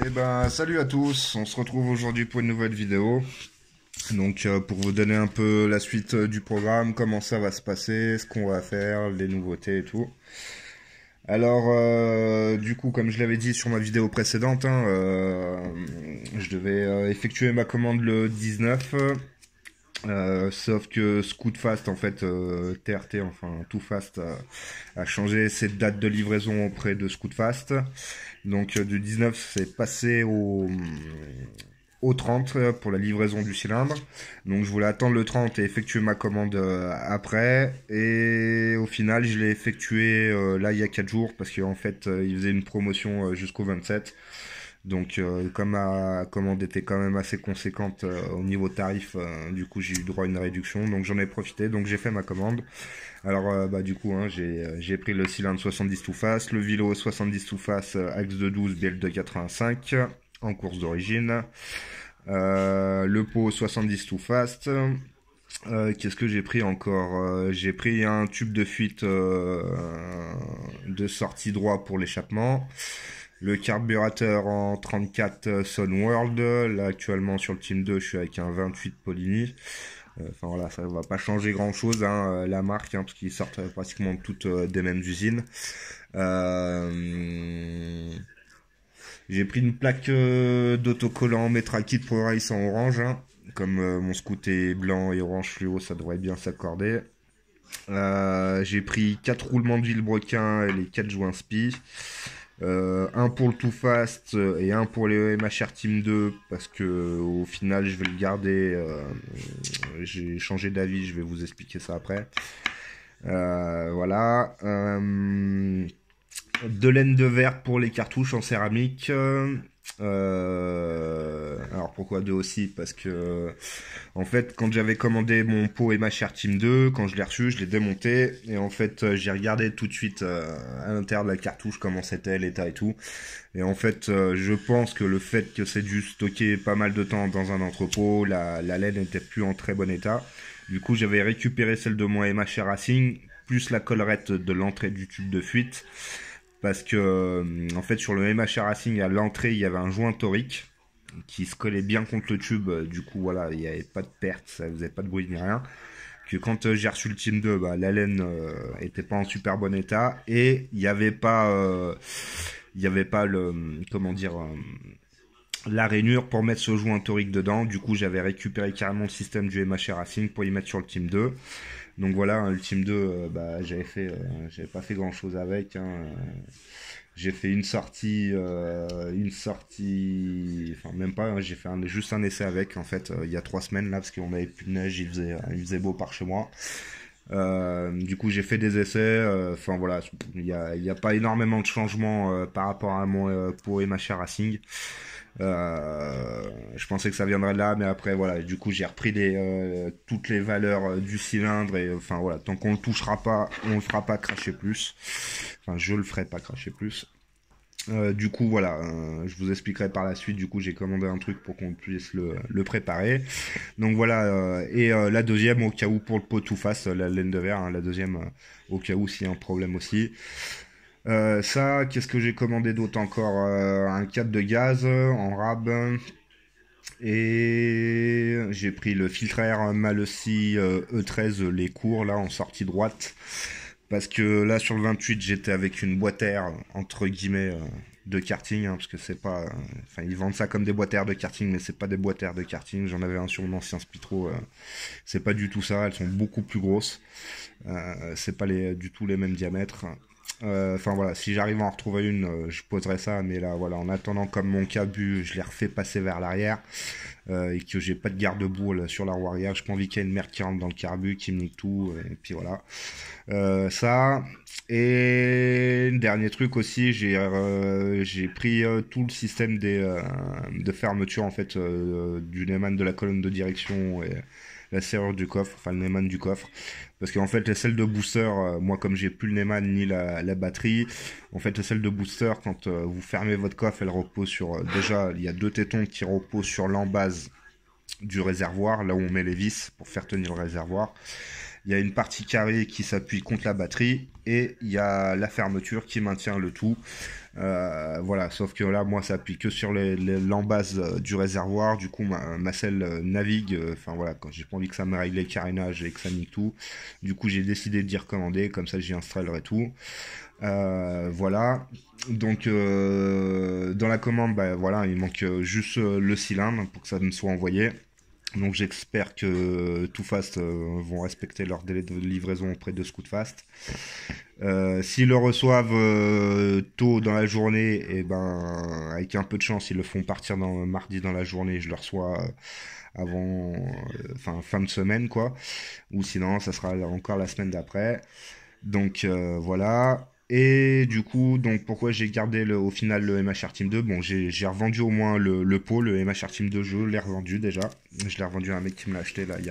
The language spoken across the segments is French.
Eh ben, salut à tous, on se retrouve aujourd'hui pour une nouvelle vidéo. Donc, pour vous donner un peu la suite du programme, comment ça va se passer, ce qu'on va faire, les nouveautés et tout. Alors, du coup, comme je l'avais dit sur ma vidéo précédente, je devais effectuer ma commande le 19. Sauf que Scootfast, en fait, TRT, enfin Too Fast, a changé ses dates de livraison auprès de Scootfast. Donc du 19, c'est passé au 30 pour la livraison du cylindre. Donc je voulais attendre le 30 et effectuer ma commande après. Et au final, je l'ai effectué là il y a 4 jours parce qu'en fait, il faisait une promotion jusqu'au 27. Donc comme ma commande était quand même assez conséquente au niveau tarif, du coup j'ai eu droit à une réduction. Donc j'en ai profité, donc j'ai fait ma commande. Alors bah du coup j'ai pris le cylindre 70 tout face, le Vilo 70 tout face, axe de 12, bielle de 85 en course d'origine. Le pot 70 tout fast. Qu'est-ce que j'ai pris encore? J'ai pris un tube de fuite de sortie droit pour l'échappement. Le carburateur en 34 Sunworld. Là actuellement sur le Team 2 je suis avec un 28 Polini. Enfin voilà, ça va pas changer grand chose la marque, parce qu'ils sortent pratiquement toutes des mêmes usines. Euh, j'ai pris une plaque d'autocollant Metrakit Pro Race en orange. Comme mon scoot est blanc et orange fluo, ça devrait bien s'accorder. J'ai pris 4 roulements de vilebrequin et les 4 joints spi. Un pour le Too Fast et un pour les MHR Team 2 parce que au final je vais le garder. J'ai changé d'avis, je vais vous expliquer ça après. Voilà. De laine de verre pour les cartouches en céramique. Alors pourquoi deux aussi? Parce que en fait quand j'avais commandé mon pot et ma chère Team 2, quand je l'ai reçu, je l'ai démonté et en fait j'ai regardé tout de suite à l'intérieur de la cartouche comment c'était, l'état et tout. Et en fait je pense que le fait que c'est dû stocker pas mal de temps dans un entrepôt, la laine n'était plus en très bon état. Du coup j'avais récupéré celle de mon MHR Racing plus la collerette de l'entrée du tube de fuite parce que en fait sur le MHR Racing à l'entrée il y avait un joint torique qui se collait bien contre le tube, du coup voilà il n'y avait pas de perte, ça faisait pas de bruit ni rien. Que quand j'ai reçu le Team 2, bah, la laine était pas en super bon état et il y avait pas le comment dire la rainure pour mettre ce joint torique dedans. Du coup j'avais récupéré carrément le système du MHR Racing pour y mettre sur le Team 2. Donc voilà, le Team 2, bah, j'avais pas fait grand chose avec. J'ai fait une sortie, enfin même pas, j'ai fait juste un essai avec en fait il y a 3 semaines là parce qu'on avait plus de neige, il faisait beau par chez moi. Du coup j'ai fait des essais, enfin voilà, il y a pas énormément de changements par rapport à mon pour MHR Racing. Je pensais que ça viendrait de là, mais après voilà, du coup j'ai repris toutes les valeurs du cylindre et enfin voilà, tant qu'on le touchera pas, on le fera pas cracher plus. Enfin, je le ferai pas cracher plus. Du coup voilà, je vous expliquerai par la suite. Du coup j'ai commandé un truc pour qu'on puisse le préparer. Donc voilà, la deuxième au cas où pour le pot tout face, la laine de verre, la deuxième au cas où s'il y a un problème aussi. Ça, qu'est-ce que j'ai commandé d'autre encore? Un cadre de gaz en rab. Et j'ai pris le filtre à air Malossi E13, les courts, là, en sortie droite. Parce que là, sur le 28, j'étais avec une boîte à air, entre guillemets, de karting. Parce que c'est pas... Enfin, ils vendent ça comme des boîtes à air de karting, mais c'est pas des boîtes à air de karting. J'en avais un sur mon ancien Spitro. C'est pas du tout ça, elles sont beaucoup plus grosses. C'est pas du tout les mêmes diamètres. Enfin voilà, si j'arrive à en retrouver une, je poserai ça, mais là voilà, en attendant comme mon cabu, je l'ai refait passer vers l'arrière et que j'ai pas de garde-boue là, sur la roue arrière, j'ai pas envie qu'il y ait une merde qui rentre dans le carbu, qui me nique tout, et puis voilà. Ça, et dernier truc aussi, j'ai pris tout le système de fermeture en fait du Neyman de la colonne de direction et la serrure du coffre, enfin le Neyman du coffre. Parce qu'en fait, les selles de booster, moi comme j'ai plus le Neyman ni la batterie, en fait les selles de booster, quand vous fermez votre coffre, elles reposent sur... déjà, il y a deux tétons qui reposent sur l'embase du réservoir, là où on met les vis pour faire tenir le réservoir. il y a une partie carrée qui s'appuie contre la batterie et il y a la fermeture qui maintient le tout. Voilà, sauf que là, moi, ça appuie que sur l'embase du réservoir. Du coup, ma selle navigue. Enfin voilà, quand j'ai pas envie que ça me règle les carénages et que ça nique tout. Du coup, j'ai décidé de d'y recommander. Comme ça, j'y installerai tout. Voilà. Donc, dans la commande, bah, voilà, il manque juste le cylindre pour que ça me soit envoyé. Donc j'espère que Too Fast vont respecter leur délai de livraison auprès de Scootfast. S'ils le reçoivent tôt dans la journée, et ben avec un peu de chance, ils le font partir mardi dans la journée. Je le reçois avant, fin de semaine quoi. Ou sinon, ça sera encore la semaine d'après. Donc voilà. Et du coup, donc pourquoi j'ai gardé au final le MHR Team 2? Bon, j'ai revendu au moins le pot, le MHR Team 2, je l'ai revendu déjà. Je l'ai revendu à un mec qui me l'a acheté là il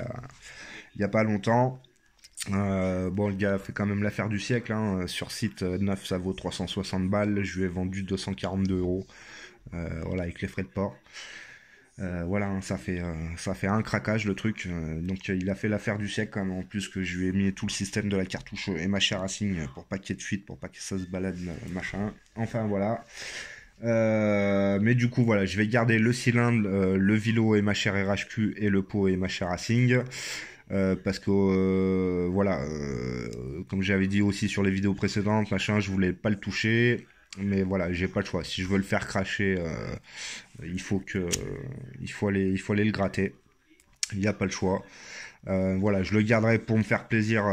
y a pas longtemps. Bon, le gars a fait quand même l'affaire du siècle. Hein. Sur site neuf, ça vaut 360 balles. Je lui ai vendu 242 euros. Voilà, avec les frais de port. Voilà, hein, ça fait un craquage le truc. Donc il a fait l'affaire du siècle quand même, en plus que je lui ai mis tout le système de la cartouche MHR Racing pour pas qu'il y ait de fuite, pour pas que ça se balade machin. Enfin voilà. Mais du coup voilà, je vais garder le cylindre, le vilo MHR RHQ et le pot MHR Racing. Parce que voilà, comme j'avais dit aussi sur les vidéos précédentes, machin, je voulais pas le toucher. Mais voilà, j'ai pas le choix. Si je veux le faire cracher, il faut aller le gratter. Il n'y a pas le choix. Voilà, je le garderai pour me faire plaisir,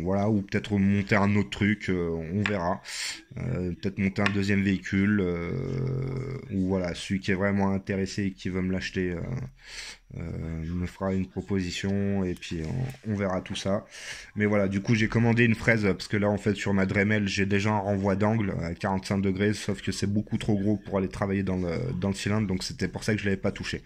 voilà, ou peut-être monter un autre truc, on verra. Peut-être monter un deuxième véhicule, ou voilà, celui qui est vraiment intéressé et qui veut me l'acheter, me fera une proposition et puis on verra tout ça. Mais voilà, du coup j'ai commandé une fraise parce que là en fait sur ma Dremel j'ai déjà un renvoi d'angle à 45 degrés, sauf que c'est beaucoup trop gros pour aller travailler dans le cylindre, donc c'était pour ça que je l'avais pas touché.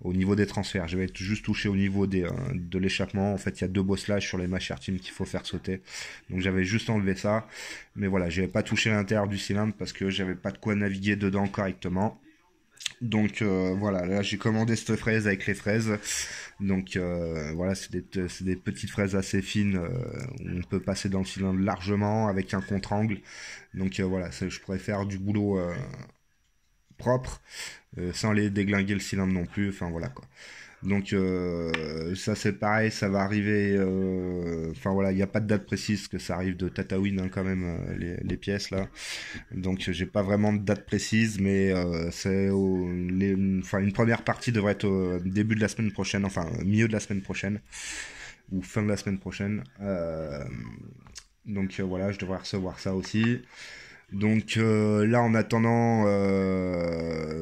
Au niveau des transferts, je vais juste touché au niveau de l'échappement. En fait il y a deux bosselages sur les MHR Team qu'il faut faire sauter, donc j'avais juste enlevé ça. Mais voilà, j'avais pas touché l'intérieur du cylindre parce que j'avais pas de quoi naviguer dedans correctement. Donc voilà, là j'ai commandé cette fraise avec les fraises. Donc voilà, c'est des petites fraises assez fines où on peut passer dans le cylindre largement avec un contre-angle. Donc voilà, je pourrais faire du boulot propre sans les déglinguer le cylindre non plus. Enfin voilà quoi. Donc ça c'est pareil, ça va arriver. Enfin voilà, il n'y a pas de date précise que ça arrive de Tatooine hein, quand même les pièces là. Donc j'ai pas vraiment de date précise, mais enfin une première partie devrait être au début de la semaine prochaine, enfin milieu de la semaine prochaine ou fin de la semaine prochaine. Donc voilà, je devrais recevoir ça aussi. Donc là, en attendant,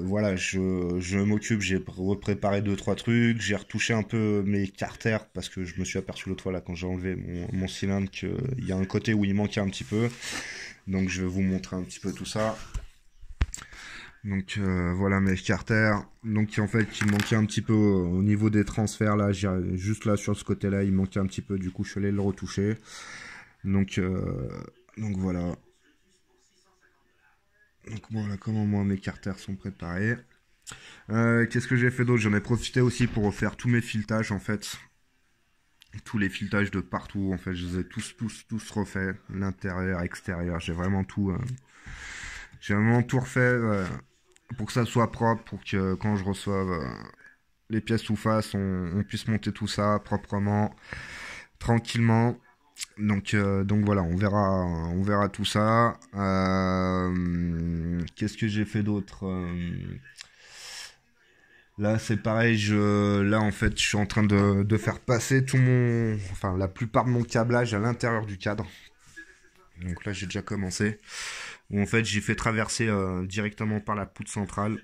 voilà, je m'occupe, j'ai repréparé deux trois trucs, j'ai retouché un peu mes carters parce que je me suis aperçu l'autre fois là quand j'ai enlevé mon cylindre qu'il y a un côté où il manquait un petit peu. Donc je vais vous montrer un petit peu tout ça. Donc voilà mes carters. Donc en fait il manquait un petit peu au niveau des transferts là, juste là sur ce côté là il manquait un petit peu, du coup je suis allé le retoucher. Donc voilà. Donc voilà comment moi mes carters sont préparés. Qu'est-ce que j'ai fait d'autre? J'en ai profité aussi pour refaire tous mes filettages en fait. Tous les filettages de partout en fait, je les ai tous refaits. L'intérieur, extérieur, j'ai vraiment tout refait pour que ça soit propre, pour que quand je reçoive les pièces sous face, on puisse monter tout ça proprement, tranquillement. Donc voilà, on verra tout ça. Qu'est-ce que j'ai fait d'autre? Là, c'est pareil. Là, en fait, je suis en train de faire passer enfin, la plupart de mon câblage à l'intérieur du cadre. Donc là, j'ai déjà commencé. Où en fait, j'ai fait traverser directement par la poutre centrale.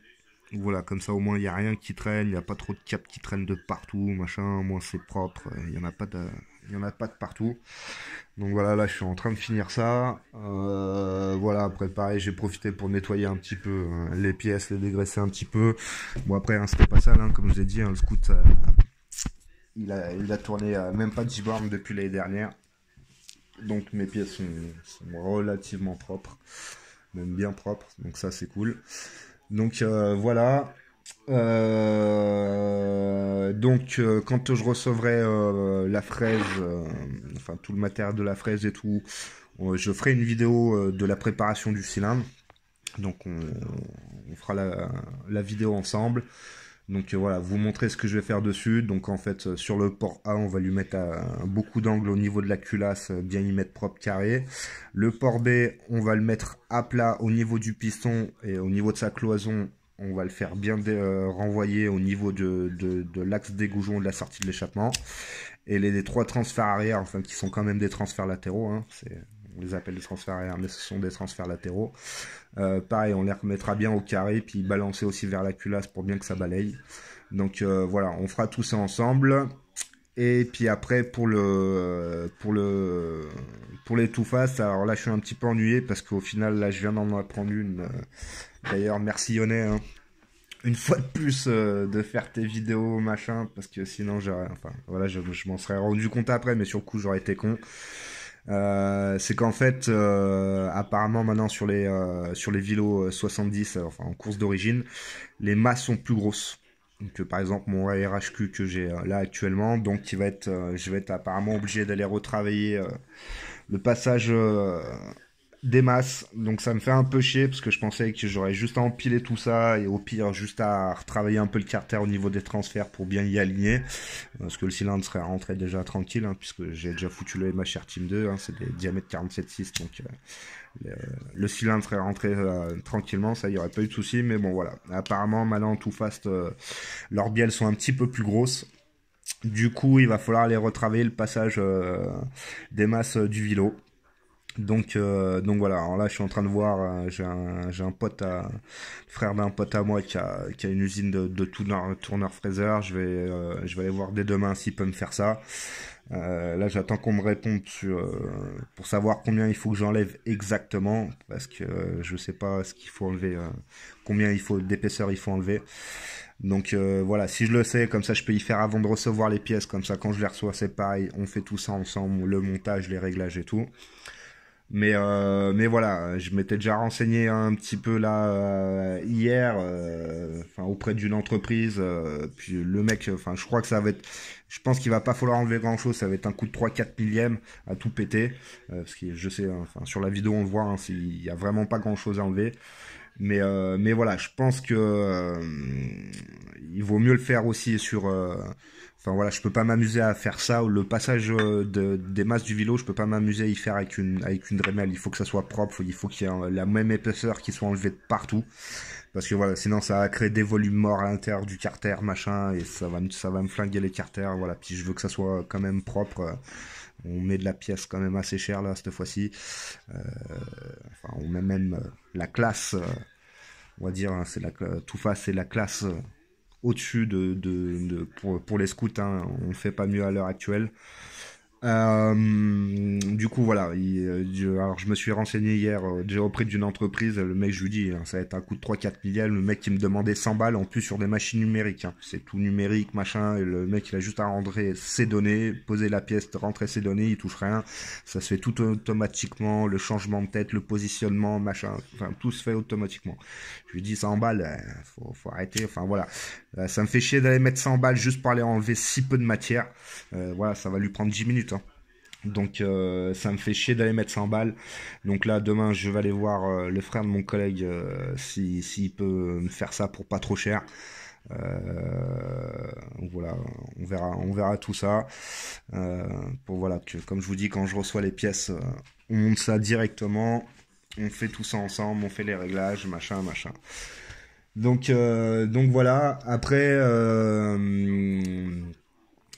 Voilà, comme ça, au moins, il n'y a rien qui traîne. Il n'y a pas trop de câbles qui traînent de partout, machin. Au moins, c'est propre. Il n'y en a pas de partout. Donc voilà, là je suis en train de finir ça. Voilà, après pareil, j'ai profité pour nettoyer un petit peu les pièces, les dégraisser un petit peu. Bon après, hein, c'était pas sale, hein, comme je vous ai dit, hein, le scoot, il a tourné même pas de G-Born depuis l'année dernière. Donc mes pièces sont relativement propres, même bien propres, donc ça c'est cool. Donc voilà. Quand je recevrai la fraise, enfin tout le matériel de la fraise et tout, je ferai une vidéo de la préparation du cylindre. Donc on fera la vidéo ensemble. Donc voilà, vous montrer ce que je vais faire dessus. Donc en fait, sur le port A, on va lui mettre beaucoup d'angle au niveau de la culasse, bien y mettre propre carré. Le port B, on va le mettre à plat au niveau du piston et au niveau de sa cloison. On va le faire bien renvoyer au niveau de l'axe des goujons de la sortie de l'échappement. Et les trois transferts arrière, enfin qui sont quand même des transferts latéraux, hein, on les appelle des transferts arrière, mais ce sont des transferts latéraux. Pareil, on les remettra bien au carré, puis balancer aussi vers la culasse pour bien que ça balaye. Donc voilà, on fera tout ça ensemble. Et puis après pour les tout face, alors là je suis un petit peu ennuyé parce qu'au final là je viens d'en apprendre une. D'ailleurs merci Yonnet, hein, une fois de plus de faire tes vidéos machin parce que sinon j'aurais, enfin voilà, je m'en serais rendu compte après, mais sur le coup j'aurais été con. C'est qu'en fait, apparemment maintenant sur les vélos 70, enfin en course d'origine, les masses sont plus grosses. Donc, par exemple mon RHQ que j'ai là actuellement, donc je vais être apparemment obligé d'aller retravailler le passage des masses. Donc ça me fait un peu chier parce que je pensais que j'aurais juste à empiler tout ça et au pire juste à retravailler un peu le carter au niveau des transferts pour bien y aligner. Parce que le cylindre serait rentré déjà tranquille, hein, puisque j'ai déjà foutu le MHR Team 2, hein, c'est des diamètres 47,6, donc le cylindre serait rentré tranquillement, ça y aurait pas eu de souci, mais bon voilà. Apparemment maintenant tout fast, leurs bielles sont un petit peu plus grosses. Du coup il va falloir aller retravailler le passage des masses du vélo. Donc voilà, alors là je suis en train de voir, j'ai un pote, le frère d'un pote à moi qui a une usine de tourneur fraiseur, je vais aller voir dès demain s'il peut me faire ça. Là j'attends qu'on me réponde pour savoir combien il faut que j'enlève exactement, parce que je sais pas ce qu'il faut enlever, combien d'épaisseur il faut enlever. Donc voilà, si je le sais, comme ça je peux y faire avant de recevoir les pièces, comme ça quand je les reçois c'est pareil, on fait tout ça ensemble, le montage, les réglages et tout. Mais voilà, je m'étais déjà renseigné un petit peu là hier, enfin auprès d'une entreprise. Puis le mec, enfin je crois que ça va être, je pense qu'il va pas falloir enlever grand chose. Ça va être un coup de 3-4 millièmes à tout péter, parce que je sais, hein, enfin sur la vidéo on le voit, hein, il y a vraiment pas grand chose à enlever. Mais voilà, je pense que il vaut mieux le faire aussi sur. Enfin voilà, je peux pas m'amuser à faire ça. Le passage des masses du vélo, je peux pas m'amuser à y faire avec une Dremel. Il faut que ça soit propre, il faut qu'il y ait la même épaisseur qui soit enlevée de partout. Parce que voilà, sinon ça va créer des volumes morts à l'intérieur du carter, machin, et ça va me flinguer les carters. Voilà, puis je veux que ça soit quand même propre. On met de la pièce quand même assez chère là cette fois-ci. Enfin, on met même la classe, on va dire, hein, tout face, c'est la classe au-dessus pour les scouts, hein, on fait pas mieux à l'heure actuelle. Du coup voilà, alors je me suis renseigné hier, j'ai auprès d'une entreprise, le mec je lui dis hein, ça va être un coût de 3-4 milliards, le mec il me demandait 100 balles en plus sur des machines numériques, hein. C'est tout numérique machin, et le mec il a juste à rentrer ses données, poser la pièce, rentrer ses données, il touche rien, ça se fait tout automatiquement, le changement de tête, le positionnement machin, enfin tout se fait automatiquement. Je lui dis 100 balles, faut arrêter, enfin voilà. Ça me fait chier d'aller mettre 100 balles juste pour aller enlever si peu de matière. Voilà, ça va lui prendre 10 minutes. Hein. Donc ça me fait chier d'aller mettre 100 balles. Donc là, demain, je vais aller voir le frère de mon collègue s'il peut me faire ça pour pas trop cher. Voilà, on verra tout ça. Pour voilà, que comme je vous dis, quand je reçois les pièces, on monte ça directement. On fait tout ça ensemble, on fait les réglages, machin, machin. Donc voilà. Après,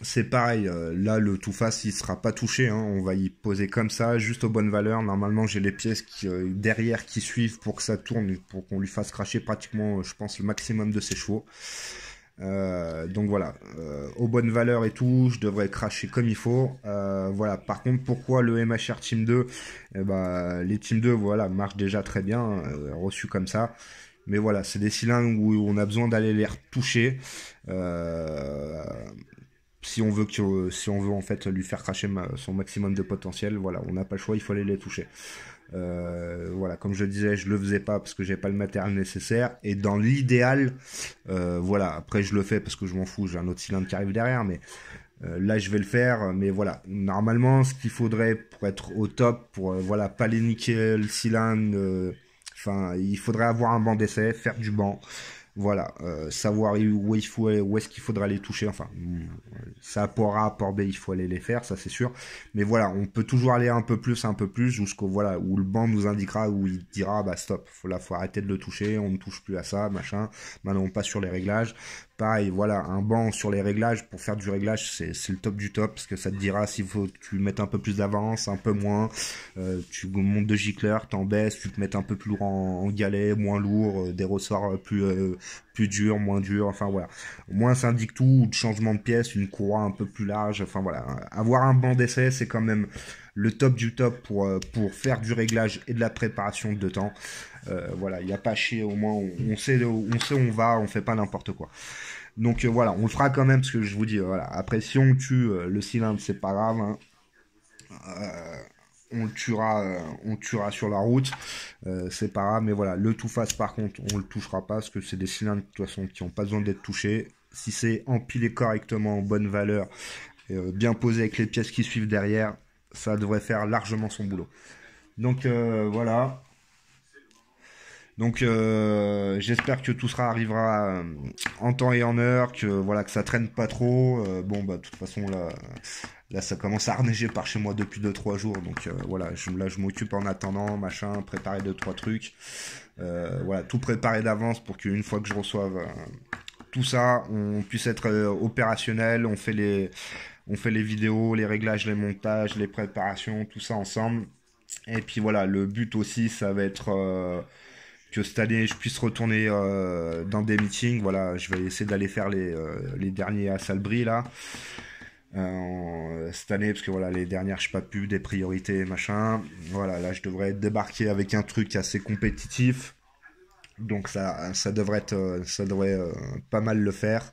c'est pareil. Là, le tout face, il sera pas touché. Hein, on va y poser comme ça, juste aux bonnes valeurs. Normalement, j'ai les pièces derrière qui suivent pour que ça tourne, pour qu'on lui fasse cracher pratiquement, je pense, le maximum de ses chevaux. Donc voilà, aux bonnes valeurs et tout, je devrais cracher comme il faut. Voilà. Par contre, pourquoi le MHR Team 2 les Team 2, voilà, marchent déjà très bien, reçus comme ça. Mais voilà, c'est des cylindres où on a besoin d'aller les retoucher. Si on veut en fait lui faire cracher son maximum de potentiel, voilà, on n'a pas le choix, il faut aller les toucher. Voilà, comme je disais, je le faisais pas parce que j'ai pas le matériel nécessaire. Et dans l'idéal, voilà, après je le fais parce que je m'en fous, j'ai un autre cylindre qui arrive derrière, mais là je vais le faire. Mais voilà, normalement, ce qu'il faudrait pour être au top, pour voilà, pas les niquer le cylindre, enfin, il faudrait avoir un banc d'essai, faire du banc. Voilà, savoir où il faut, où est-ce qu'il faudra les toucher. Enfin, ça pour A, pour B, il faut aller les faire, ça c'est sûr. Mais voilà, on peut toujours aller un peu plus, jusqu'au voilà où le banc nous indiquera, où il dira bah stop, faut arrêter de le toucher, on ne touche plus à ça, machin. Maintenant on passe sur les réglages. Pareil, voilà, un banc sur les réglages, pour faire du réglage, c'est le top du top, parce que ça te dira s'il faut que tu mettes un peu plus d'avance, un peu moins, tu montes de gicleur, t'en baisses, tu te mets un peu plus lourd en galet, moins lourd, des ressorts plus durs, moins durs, enfin voilà. Au moins ça indique tout, de changement de pièce, une courroie un peu plus large, enfin voilà. Avoir un banc d'essai, c'est quand même le top du top pour faire du réglage et de la préparation de temps. Voilà, il n'y a pas à chier, au moins on sait où on va, on fait pas n'importe quoi. Donc voilà, on le fera quand même parce que je vous dis, voilà, après si on tue le cylindre, c'est pas grave, hein. On le tuera sur la route, c'est pas grave, mais voilà, le tout face par contre, on le touchera pas parce que c'est des cylindres de toute façon qui ont pas besoin d'être touchés. Si c'est empilé correctement, en bonne valeur, bien posé avec les pièces qui suivent derrière, ça devrait faire largement son boulot. Donc voilà. Donc j'espère que tout sera arrivera en temps et en heure, que voilà que ça traîne pas trop. Bon bah de toute façon là ça commence à reneiger par chez moi depuis 2 3 jours, donc voilà là je m'occupe en attendant, machin, préparer 2 3 trucs, voilà tout préparer d'avance pour qu'une fois que je reçoive tout ça, on puisse être opérationnel. On fait les vidéos, les réglages, les montages, les préparations, tout ça ensemble. Et puis voilà, le but aussi, ça va être que cette année, je puisse retourner dans des meetings. Voilà, je vais essayer d'aller faire les derniers à Salbris, là. Cette année, parce que voilà, les dernières, je n'ai pas pu, des priorités, machin. Voilà, là, je devrais débarquer avec un truc assez compétitif. Donc ça devrait pas mal le faire.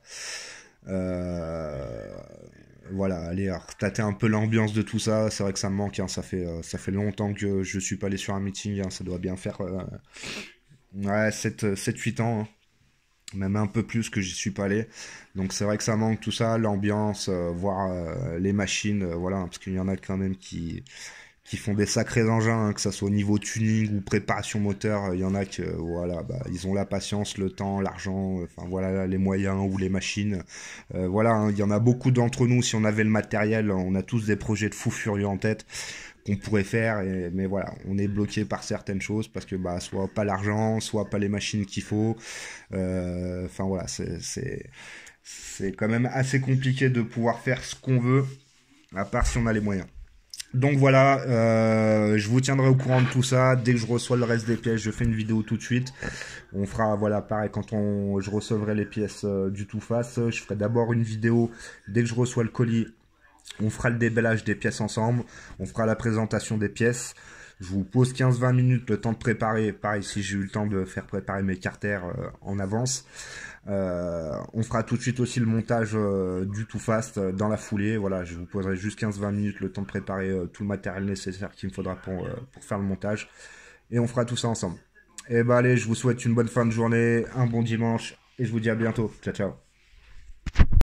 Euh, voilà, aller tâter un peu l'ambiance de tout ça. C'est vrai que ça me manque, hein, ça fait longtemps que je suis pas allé sur un meeting, hein, ça doit bien faire ouais, 7 8 ans, hein, même un peu plus que j'y suis pas allé. Donc c'est vrai que ça manque tout ça, l'ambiance, voir les machines, voilà, hein, parce qu'il y en a quand même qui font des sacrés engins, hein, que ça soit au niveau tuning ou préparation moteur. Il y en a que voilà, bah, ils ont la patience, le temps, l'argent, enfin voilà, les moyens ou les machines. Voilà, hein, il y en a beaucoup d'entre nous. Si on avait le matériel, on a tous des projets de fous furieux en tête qu'on pourrait faire, mais voilà, on est bloqué par certaines choses parce que bah soit pas l'argent, soit pas les machines qu'il faut. Enfin voilà, c'est quand même assez compliqué de pouvoir faire ce qu'on veut, à part si on a les moyens. Donc voilà, je vous tiendrai au courant de tout ça. Dès que je reçois le reste des pièces, je fais une vidéo tout de suite. On fera, voilà, pareil, quand je recevrai les pièces du tout face, je ferai d'abord une vidéo dès que je reçois le colis. On fera le déballage des pièces ensemble. On fera la présentation des pièces. Je vous pose 15-20 minutes, le temps de préparer. Pareil, si j'ai eu le temps de faire préparer mes carters en avance. On fera tout de suite aussi le montage du tout fast dans la foulée. Voilà, je vous poserai juste 15-20 minutes, le temps de préparer tout le matériel nécessaire qu'il me faudra pour faire le montage. Et on fera tout ça ensemble. Et bah allez, je vous souhaite une bonne fin de journée, un bon dimanche. Et je vous dis à bientôt. Ciao, ciao.